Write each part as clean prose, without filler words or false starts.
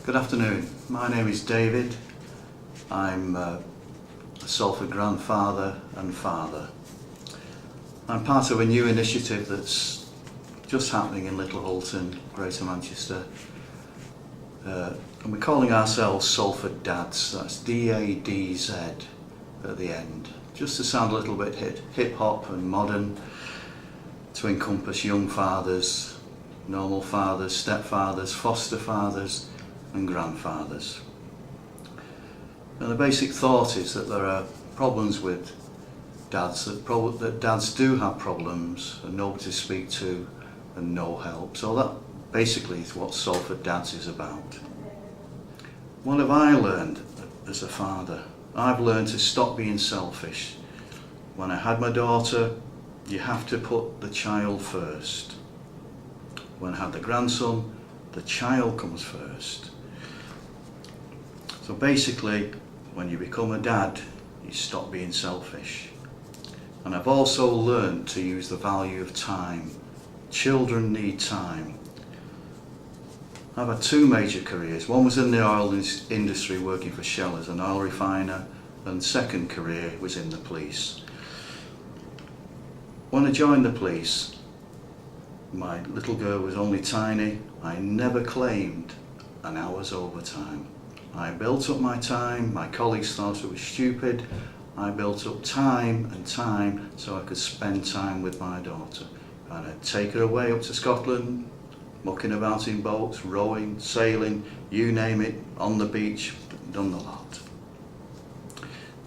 Good afternoon. My name is David. I'm a Salford grandfather and father. I'm part of a new initiative that's just happening in Little Hulton, Greater Manchester. And we're calling ourselves Salford Dads. That's D-A-D-Z at the end. Just to sound a little bit hip-hop and modern, to encompass young fathers, normal fathers, stepfathers, foster fathers and grandfathers. And the basic thought is that there are problems with dads, that dads do have problems and nobody to speak to and no help. So that basically is what Salford Dads is about. What have I learned as a father? I've learned to stop being selfish. When I had my daughter, you have to put the child first. When I had the grandson, the child comes first. So basically, when you become a dad, you stop being selfish. And I've also learned to use the value of time. Children need time. I've had two major careers. One was in the oil industry working for Shell as an oil refiner, and second career was in the police. When I joined the police, my little girl was only tiny. I never claimed an hour's overtime. I built up my time. My colleagues thought it was stupid. I built up time and time so I could spend time with my daughter. And I'd take her away up to Scotland, mucking about in boats, rowing, sailing, you name it, on the beach, done the lot.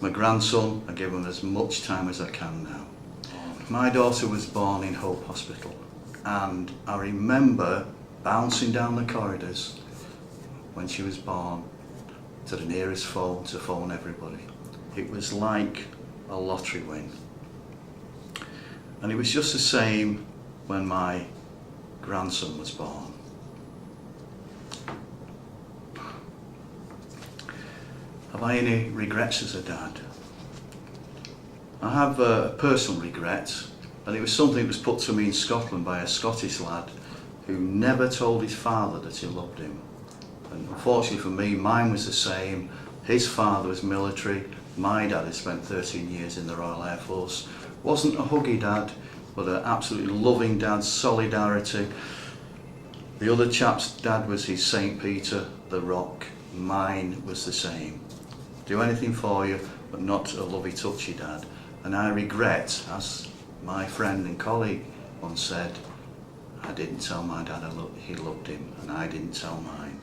My grandson, I give him as much time as I can now. My daughter was born in Hope Hospital, and I remember bouncing down the corridors when she was born to the nearest phone to phone everybody. It was like a lottery win. And it was just the same when my grandson was born. Have I any regrets as a dad? I have a personal regret, and it was something that was put to me in Scotland by a Scottish lad who never told his father that he loved him. And unfortunately for me, mine was the same. His father was military. My dad had spent 13 years in the Royal Air Force. Wasn't a huggy dad, but an absolutely loving dad, solidarity. The other chap's dad was his St. Peter, the rock. Mine was the same. Do anything for you, but not a lovey touchy dad. And I regret, as my friend and colleague once said, I didn't tell my dad he loved him, and I didn't tell mine.